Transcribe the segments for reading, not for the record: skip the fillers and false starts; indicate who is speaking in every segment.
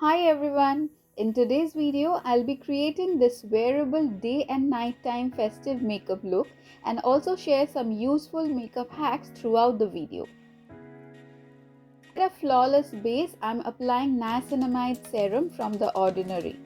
Speaker 1: Hi everyone! In today's video, I'll be creating this wearable day and nighttime festive makeup look and also share some useful makeup hacks throughout the video. To get a flawless base, I'm applying niacinamide serum from The Ordinary.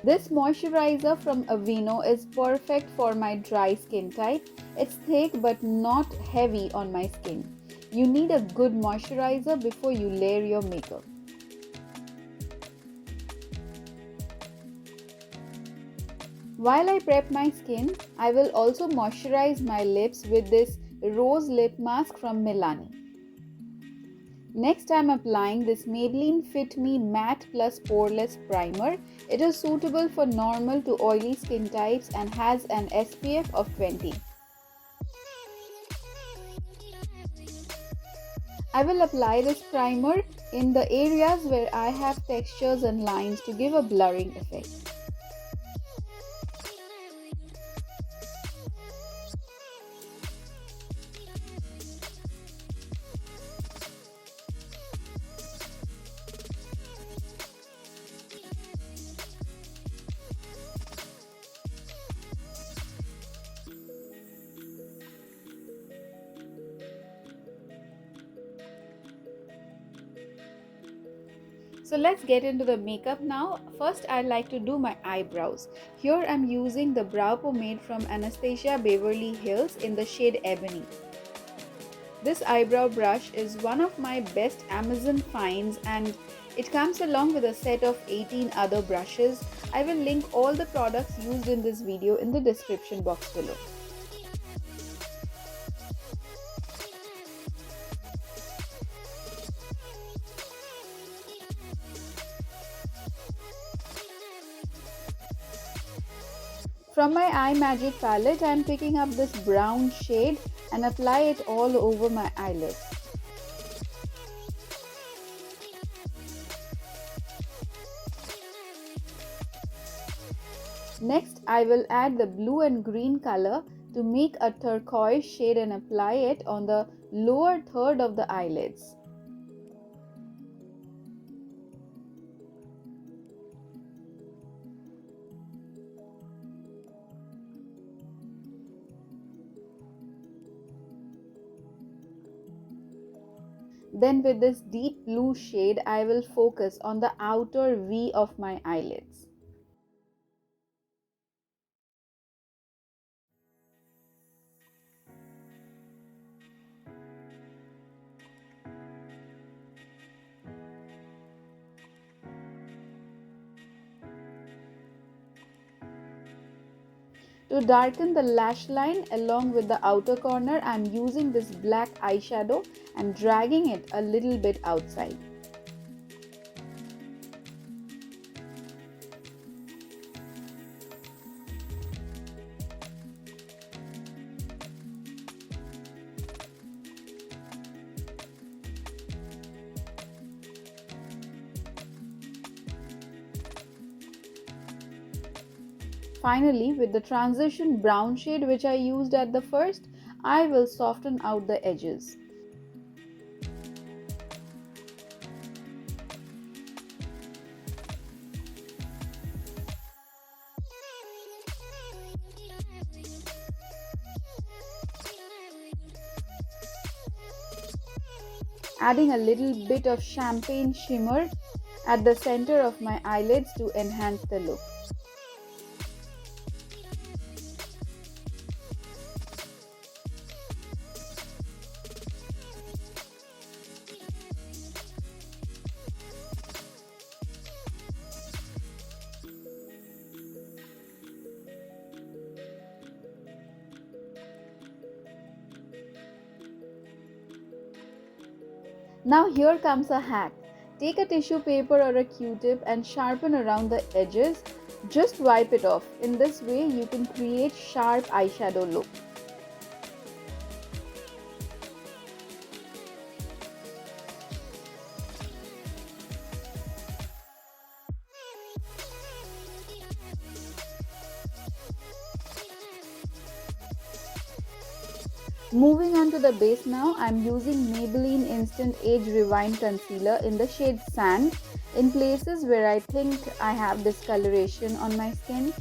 Speaker 1: This moisturizer from Aveeno is perfect for my dry skin type. It's thick but not heavy on my skin. You need a good moisturizer before you layer your makeup. While I prep my skin, I will also moisturize my lips with this rose lip mask from Milani. Next, I'm applying this Maybelline Fit Me Matte Plus Poreless Primer. It is suitable for normal to oily skin types and has an SPF of 20. I will apply this primer in the areas where I have textures and lines to give a blurring effect. So let's get into the makeup now. First, I'd like to do my eyebrows. Here I'm using the brow pomade from Anastasia Beverly Hills in the shade Ebony. This eyebrow brush is one of my best Amazon finds and it comes along with a set of 18 other brushes. I will link all the products used in this video in the description box below. From my Eye Magic palette, I am picking up this brown shade and apply it all over my eyelids. Next, I will add the blue and green color to make a turquoise shade and apply it on the lower third of the eyelids. Then with this deep blue shade, I will focus on the outer V of my eyelids. To darken the lash line along with the outer corner, I am using this black eyeshadow and dragging it a little bit outside. Finally, with the transition brown shade which I used at the first, I will soften out the edges. Adding a little bit of champagne shimmer at the center of my eyelids to enhance the look. Now here comes a hack. Take a tissue paper or a Q-tip and sharpen around the edges. Just wipe it off. In this way you can create sharp eyeshadow look. Moving on to the base now, I'm using Maybelline Instant Age Rewind Concealer in the shade Sand in places where I think I have discoloration on my skin.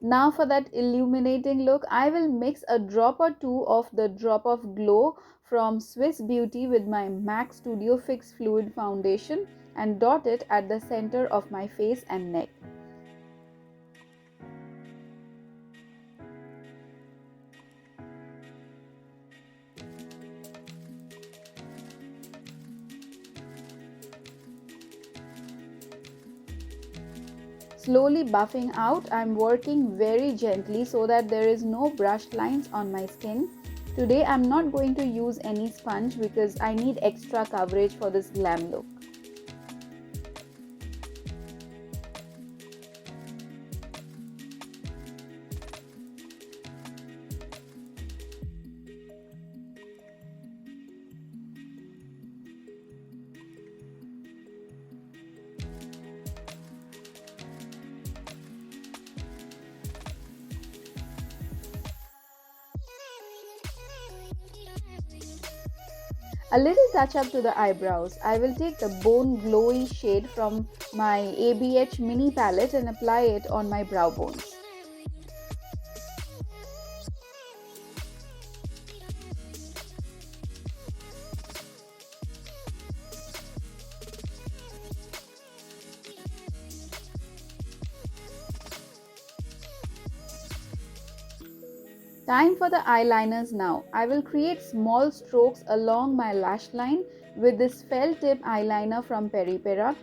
Speaker 1: Now for that illuminating look, I will mix a drop or two of the Drop of Glow from Swiss Beauty with my MAC Studio Fix Fluid Foundation and dot it at the center of my face and neck. Slowly buffing out, I'm working very gently so that there is no brush lines on my skin. Today I'm not going to use any sponge because I need extra coverage for this glam look. A little touch up to the eyebrows. I will take the Bone Glowy shade from my ABH mini palette and apply it on my brow bones. Time for the eyeliners now. I will create small strokes along my lash line with this felt tip eyeliner from Peripera.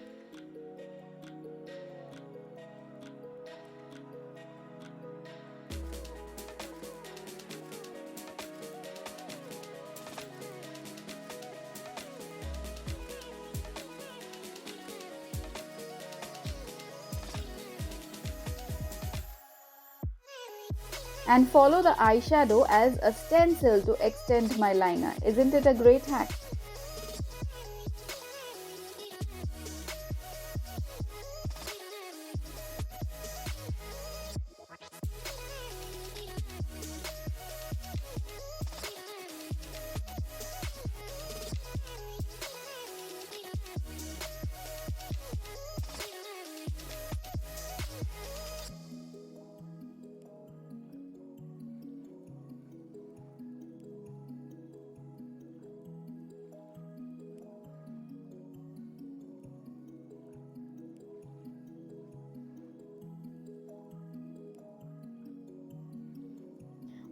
Speaker 1: And follow the eyeshadow as a stencil to extend my liner. Isn't it a great hack?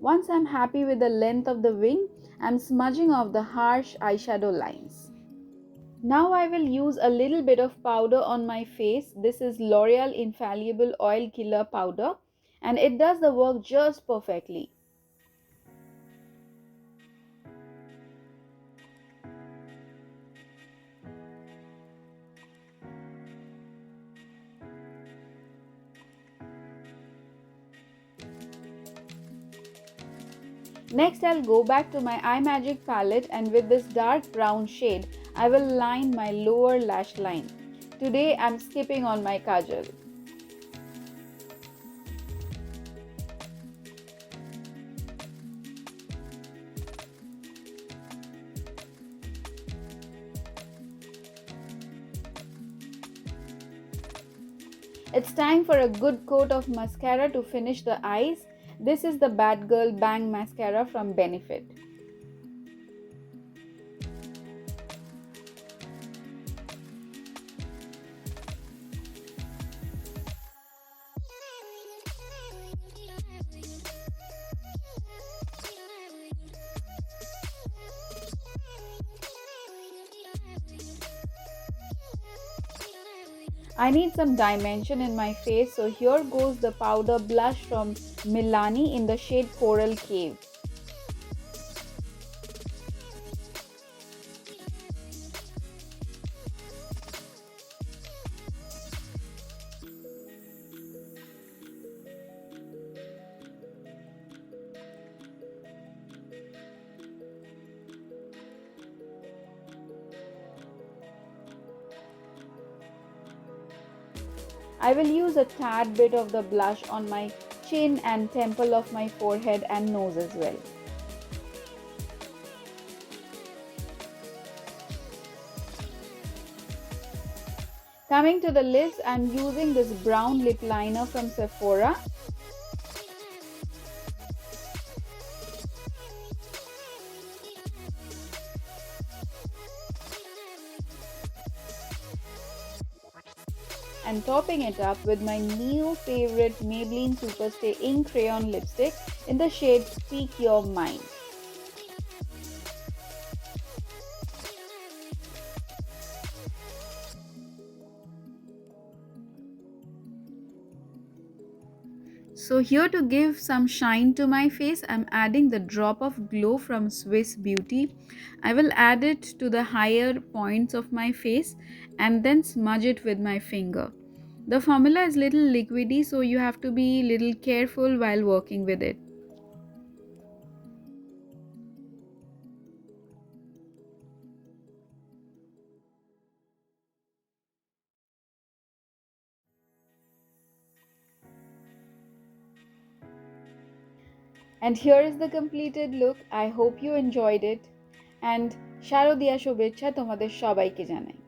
Speaker 1: Once I'm happy with the length of the wing, I'm smudging off the harsh eyeshadow lines. Now I will use a little bit of powder on my face. This is L'Oreal Infallible Oil Killer Powder and it does the work just perfectly. Next I'll go back to my iMagic palette and with this dark brown shade, I will line my lower lash line. Today I'm skipping on my kajal. It's time for a good coat of mascara to finish the eyes. This is the Bad Girl Bang Mascara from Benefit. I need some dimension in my face, so here goes the powder blush from Milani in the shade Coral Cave. I will use a tad bit of the blush on my chin and temple of my forehead and nose as well. Coming to the lips, I'm using this brown lip liner from Sephora. And topping it up with my new favorite Maybelline Superstay Ink Crayon Lipstick in the shade Speak Your Mind. So here to give some shine to my face, I'm adding the drop of glow from Swiss Beauty. I will add it to the higher points of my face and then smudge it with my finger. The formula is little liquidy, so you have to be little careful while working with it. And here is the completed look. I hope you enjoyed it. And শারদীয়া শুভেচ্ছা তোমাদের সবাইকে জানাই।